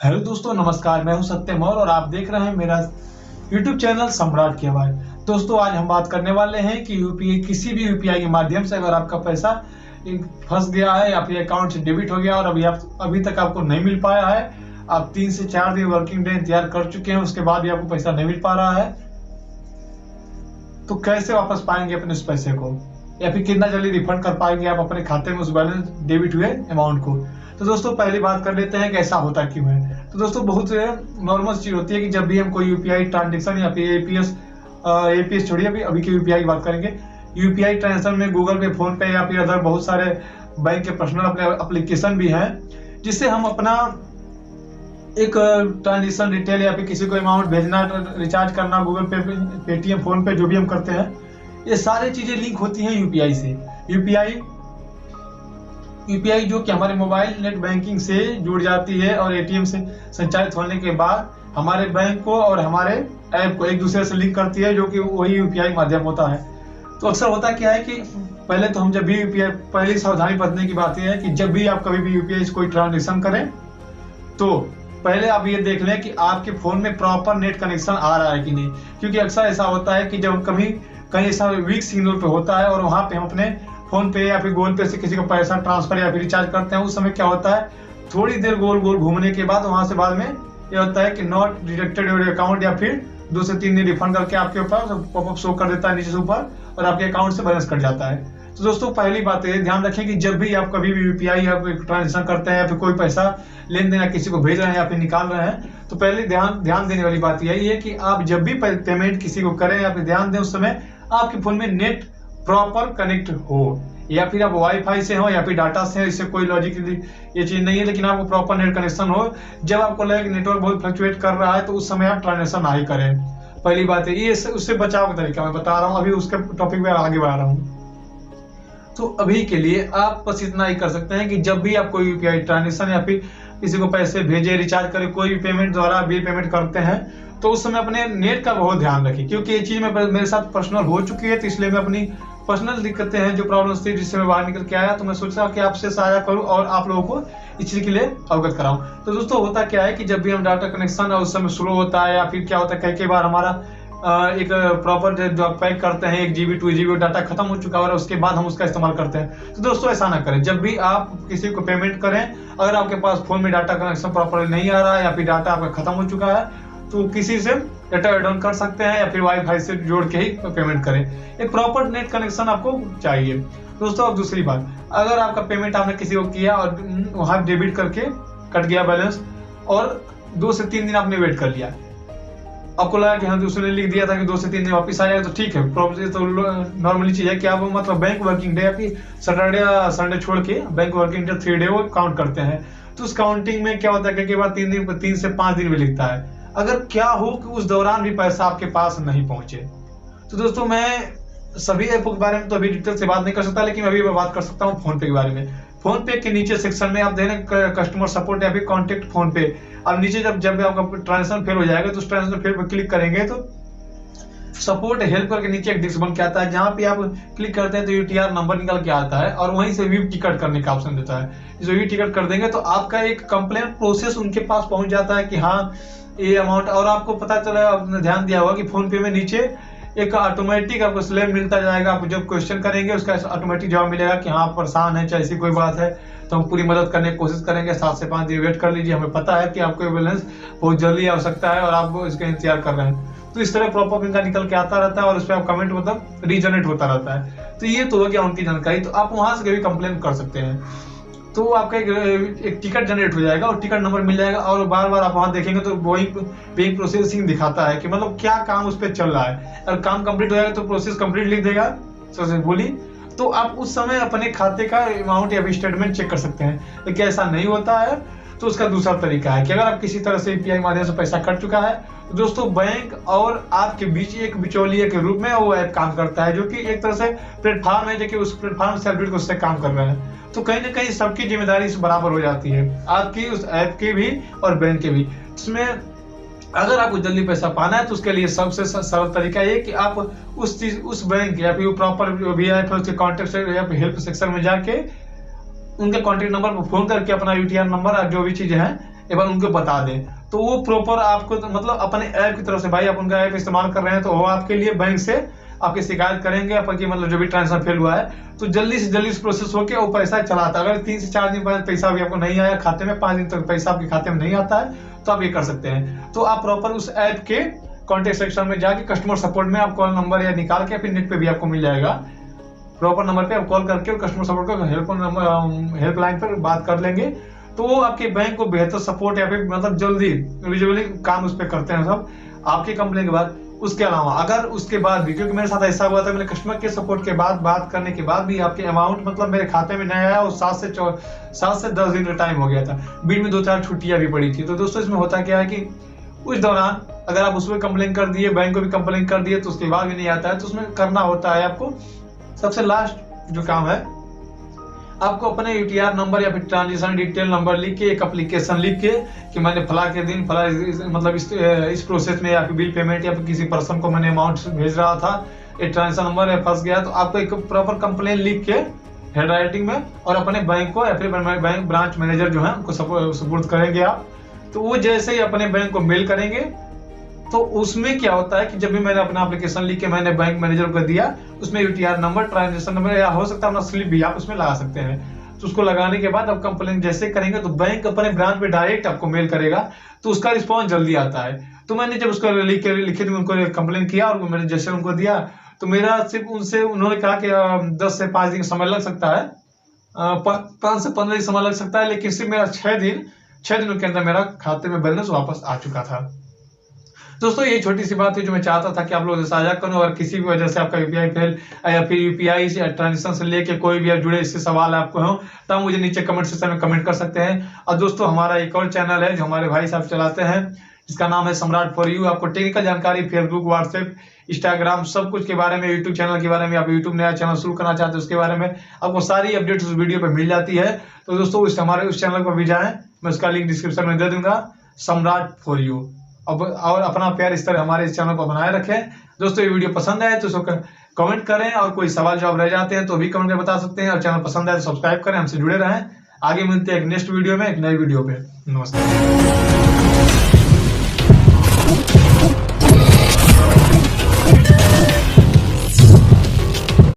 Hello दोस्तों, नमस्कार। मैं हूं सत्यम और आप देख रहे हैं मेरा यूट्यूब चैनल सम्राट की आवाज। दोस्तों, आज हम बात करने वाले हैं कि यूपीआई, किसी भी यूपीआई के माध्यम से अगर आपका पैसा फंस गया है या फिर अकाउंट से डेबिट हो गया और अभी तक आपको नहीं मिल पाया है, आप 3 से 4 दिन वर्किंग डे इंतजार कर चुके हैं, उसके बाद भी आपको पैसा नहीं मिल पा रहा है, तो कैसे वापस पाएंगे अपने उस पैसे को, या फिर कितना जल्दी रिफंड कर पाएंगे आप अपने खाते में उस बैलेंस डेबिट हुए अमाउंट को। तो दोस्तों, पहली बात कर लेते हैं कि ऐसा होता क्यों है। तो दोस्तों, बहुत नॉर्मल चीज होती है कि जब भी हम कोई यूपीआई ट्रांजेक्शन या फिर एपीएस छोड़िए, अभी की यूपीआई की बात करेंगे। यूपीआई ट्रांजेक्शन में गूगल पे, फोन पे या फिर अदर बहुत सारे बैंक के पर्सनल अपने एप्लीकेशन भी हैं, जिससे हम अपना एक ट्रांजेक्शन डिटेल या फिर किसी को अमाउंट भेजना, रिचार्ज करना, गूगल पे, पेटीएम, फोन पे, जो भी हम करते हैं, ये सारी चीजें लिंक होती हैं यूपीआई से। यूपीआई जो कि हमारे मोबाइल नेट बैंकिंग से जुड़ जाती है और एटीएम से संचालित होने के बाद हमारे बैंक को और हमारे ऐप को एक दूसरे से लिंक करती है, जो कि वही यूपीआई माध्यम होता है। तो अक्सर होता क्या है कि पहले तो हम जब भी यूपीआई, पहली सावधानी बरतने की बात यह है कि जब भी आप कभी भी यूपीआई से कोई ट्रांजेक्शन करें, तो पहले आप ये देख लें कि आपके फोन में प्रॉपर नेट कनेक्शन आ रहा है कि नहीं। क्योंकि अक्सर ऐसा होता है कि जब कभी कहीं ऐसा वीक सिग्नल पे होता है और वहां पे हम अपने फोन पे या फिर गूगल पे से किसी को पैसा ट्रांसफर या फिर रिचार्ज करते हैं, उस समय क्या होता है, थोड़ी देर गोल गोल घूमने के बाद वहां से बाद में ये होता है कि नॉट डिटेक्टेड योर अकाउंट, या फिर 2 से 3 दिन रिफंड करके आपके ऊपर पॉपअप शो कर देता है नीचे से ऊपर और आपके अकाउंट से बैलेंस कट जाता है। तो दोस्तों, पहली बात है, ध्यान रखें कि जब भी आप कभी भी यूपीआई या ट्रांजेक्शन करते हैं या फिर कोई पैसा लेन देन या किसी को भेज रहे हैं या फिर निकाल रहे हैं, तो पहले ध्यान देने वाली बात यही है कि आप जब भी पेमेंट किसी को करें या फिर ध्यान दें, उस समय आपके फोन में नेट प्रॉपर कनेक्ट हो, या फिर आप वाईफाई से हो या फिर डाटा से, इससे कोई लॉजिक ये चीज नहीं है, लेकिन आपको प्रॉपर नेट कनेक्शन हो। जब आपको लगे कि नेटवर्क बहुत फ्लक्चुएट कर रहा है, तो उस समय आप ट्रांजेक्शन ना ही करें। पहली बात है ये, उससे बचाव का तरीका मैं बता रहा हूँ, अभी उसके टॉपिक में आगे बढ़ा रहा हूँ। तो अभी के लिए आप बस इतना ही कर सकते हैं कि जब भी आप कोई यूपीआई ट्रांजेक्शन या फिर किसी को पैसे भेजे, रिचार्ज करें, कोई भी पेमेंट द्वारा बिल पेमेंट करते हैं, तो उस समय अपने नेट का बहुत ध्यान रखें। क्योंकि ये चीज मेरे साथ पर्सनल हो चुकी है, तो इसलिए मैं अपनी पर्सनल दिक्कतें हैं, जो प्रॉब्लम्स थी, जिससे मैं बाहर निकल के आया, तो मैं सोचा कि आपसे साझा करूं और आप लोगों को इस चीज के लिए अवगत कराऊं। तो दोस्तों, होता क्या है कि जब भी हम डाटा कनेक्शन उस समय स्लो होता है, या फिर क्या होता है, कई बार हमारा एक प्रॉपर जो पैक करते हैं 1 GB 2 GB डाटा खत्म हो चुका है और उसके बाद हम उसका इस्तेमाल करते हैं। तो दोस्तों, ऐसा ना करें। जब भी आप किसी को पेमेंट करें, अगर आपके पास फोन में डाटा कनेक्शन प्रॉपर नहीं आ रहा है या फिर डाटा आपका खत्म हो चुका है, तो किसी से डाटा ऐड ऑन कर सकते हैं या फिर वाईफाई से जोड़ के ही पेमेंट करें। एक प्रॉपर नेट कनेक्शन आपको चाहिए। दोस्तों, अब दूसरी बात, अगर आपका पेमेंट आपने किसी को किया और वहां डेबिट करके कट गया बैलेंस, और 2 से 3 दिन आपने वेट कर लिया, आपको लगा कि हाँ, दूसरे ने लिख दिया था कि 2 से 3 दिन वापस आ जाएगा, तो ठीक है। प्रॉब्लम तो नॉर्मली चीज है कि आप मतलब बैंक वर्किंग डे या फिर सैटरडे या संडे छोड़ के बैंक वर्किंग डे 3 डे वो काउंट करते हैं। तो उस काउंटिंग में क्या होता है, कई बार 3 से 5 दिन भी लिखता है। अगर क्या हो कि उस दौरान भी पैसा आपके पास नहीं पहुंचे, तो दोस्तों, मैं सभी ऐपों के बारे में तो अभी डिटेल से बात नहीं कर सकता, लेकिन अभी मैं बात कर सकता हूँ फोन पे के बारे में। फोन पे के नीचे सेक्शन में आप देखें कस्टमर सपोर्ट या फिर कॉन्टेक्ट फोन पे। अब नीचे जब आपका ट्रांजेक्शन फेल हो जाएगा, तो उस ट्रांजेक्शन फेल पर क्लिक करेंगे तो सपोर्ट हेल्प करके नीचे एक डिस्क बन के आता है, जहां पे आप क्लिक करते हैं तो यूटीआर नंबर निकल के आता है और वहीं से व्यू टिकट करने का ऑप्शन देता है। जो व्यू टिकट कर देंगे तो आपका एक कंप्लेन प्रोसेस उनके पास पहुंच जाता है कि हाँ, ये अमाउंट। और आपको पता चला, आपने ध्यान दिया होगा कि फोन पे में नीचे एक ऑटोमेटिक आपको स्लैब मिलता जाएगा। आप जब क्वेश्चन करेंगे उसका ऑटोमेटिक जवाब मिलेगा कि हाँ, परेशान है, चाहे ऐसी कोई बात है तो हम पूरी मदद करने की कोशिश करेंगे, 7 से 5 दिन वेट कर लीजिए, हमें पता है कि आपको बैलेंस बहुत जल्दी आवश्यकता है और आप इसका इंतजार कर रहे हैं। तो इस तरह प्रॉपर इनका निकल के आता रहता है और उस पर आप कमेंट मतलब रीजनरेट होता रहता है। तो ये तो हो गया उनकी जानकारी। तो आप वहां से कभी कंप्लेन कर सकते हैं, तो आपका एक टिकट जनरेट हो जाएगा और टिकट नंबर मिल जाएगा, और बार बार आप वहां देखेंगे तो वेइंग प्रोसेसिंग दिखाता है कि मतलब क्या काम उस पर चल रहा है। अगर काम कंप्लीट हो जाएगा तो प्रोसेस कंप्लीट लिख देगा सक्सेसफुली, तो आप उस समय अपने खाते का अमाउंट या स्टेटमेंट चेक कर सकते हैं। लेकिन ऐसा नहीं होता है, तो उसका दूसरा तरीका है कि अगर आप किसी तरह से यूपीआई माध्यम से पैसा कट चुका है, तो दोस्तों, बैंक और आपके बीच एक बिचौलिए के रूप में वो ऐप काम करता है, जो कि एक तरह से प्लेटफॉर्म है, जो कि उस प्लेटफॉर्म से अपडेट उससे काम कर रहे हैं। तो कहीं ना कहीं सबकी जिम्मेदारी इस बराबर हो जाती है, आपकी, उस ऐप की भी और बैंक के भी। इसमें अगर आपको जल्दी पैसा पाना है, तो उसके लिए सबसे सरल तरीका ये कि आप उस बैंक या फिर प्रॉपर वीआईपी उसके कॉन्टेक्ट या फिर हेल्प सेक्शन में जाके उनके कॉन्टेक्ट नंबर पर फोन करके अपना यूटीआर नंबर और जो भी चीजें हैं एक बार उनको बता दें, तो वो प्रॉपर आपको मतलब अपने ऐप की तरफ से, भाई आप उनका ऐप इस्तेमाल कर रहे हैं तो वो आपके लिए बैंक से आपकी शिकायत करेंगे आपकी मतलब जो भी ट्रांजेक्शन फेल हुआ है, तो जल्दी से जल्दी प्रोसेस होकर वो पैसा चला आता है। अगर 3 से 4 दिन बाद पैसा भी आपको नहीं आया खाते में, 5 दिन तक पैसा आपके खाते में नहीं आता है, तो आप ये कर सकते हैं। तो आप प्रॉपर उस ऐप के कॉन्टेक्ट सेक्शन में जाके कस्टमर सपोर्ट में आप कॉल नंबर या निकाल के फिर नेट पे भी आपको मिल जाएगा, प्रॉपर नंबर पे आप कॉल करके कस्टमर सपोर्ट को हेल्पलाइन पर बात कर लेंगे, तो वो आपके बैंक को बेहतर सपोर्ट या फिर मतलब जल्दी विजुअली काम उस पर करते हैं सब आपके कंप्लेन के बाद। उसके अलावा अगर उसके बाद भी, क्योंकि मेरे साथ ऐसा हुआ था, मैंने कस्टमर के सपोर्ट के बाद बात करने के बाद भी आपके अमाउंट मतलब मेरे खाते में नहीं आया और 7 से 10 दिन का टाइम हो गया था, बीच में 2-4 छुट्टियां भी पड़ी थी। तो दोस्तों इसमें होता क्या है कि उस दौरान अगर आप उसमें कंप्लेन कर दिए, बैंक को भी कंप्लेन कर दिए, तो उसके बाद भी नहीं आता है, तो उसमें करना होता है आपको सबसे लास्ट जो काम है, आपको अपने यूटीआर नंबर या फिर ट्रांजेक्शन डिटेल नंबर लिख के एक एप्लीकेशन लिख के कि मैंने फला के दिन फला मतलब इस प्रोसेस में या फिर बिल पेमेंट या फिर किसी पर्सन को मैंने अमाउंट भेज रहा था, एक ट्रांजेक्शन नंबर है फंस गया, तो आपको एक प्रॉपर कंप्लेन लिख के हैंड राइटिंग में और अपने बैंक को या फिर बैंक ब्रांच मैनेजर जो है उनको सपोर्ट करेंगे आप। तो वो जैसे ही अपने बैंक को मेल करेंगे, तो उसमें क्या होता है कि जब भी मैंने अपना एप्लीकेशन लिख के मैंने बैंक मैनेजर को दिया, उसमें यूटीआर नंबर, ट्रांजेक्शन नंबर या हो सकता है अपना स्लिप भी आप उसमें लगा सकते हैं। तो उसको लगाने के बाद आप कंप्लेन जैसे करेंगे तो बैंक अपने ब्रांच पे डायरेक्ट आपको मेल करेगा, तो उसका रिस्पॉन्स जल्दी आता है। तो मैंने जब उसको लिखे उनको कंप्लेन किया और मैंने जैसे उनको दिया, तो मेरा सिर्फ उनसे उन्होंने कहा कि 10 से 5 दिन समय लग सकता है, 5 से 15 दिन समय लग सकता है, लेकिन सिर्फ मेरा 6 दिनों के अंदर मेरा खाते में बैलेंस वापस आ चुका था। दोस्तों ये छोटी सी बात है जो मैं चाहता था कि आप लोगों से साझा करूं। और किसी भी वजह से आपका यूपीआई फेल या फिर यूपीआई से ट्रांजेक्शन से लेके कोई भी जुड़े इससे सवाल आपको हो, तो मुझे नीचे कमेंट सेक्शन में कमेंट कर सकते हैं। और दोस्तों हमारा एक और चैनल है जो हमारे भाई साहब चलाते हैं, जिसका नाम है सम्राट फॉर यू। आपको टेक्निकल जानकारी फेसबुक, व्हाट्सएप, इंस्टाग्राम सब कुछ के बारे में, यूट्यूब चैनल के बारे में, आप यूट्यूब नया चैनल शुरू करना चाहते हैं उसके बारे में आपको सारी अपडेट्स उस वीडियो पर मिल जाती है। तो दोस्तों हमारे उस चैनल पर भी जाएं, मैं उसका लिंक डिस्क्रिप्शन में दे दूंगा, सम्राट फॉर यू। अब और अपना प्यार इस तरह हमारे इस चैनल पर बनाए रखें। दोस्तों ये वीडियो पसंद आए तो कमेंट करें, और कोई सवाल जवाब रह जाते हैं तो भी कमेंट में बता सकते हैं, और चैनल पसंद आए तो सब्सक्राइब करें, हमसे जुड़े रहें। आगे मिलते हैं एक नेक्स्ट वीडियो में, एक नई वीडियो पे। नमस्कार।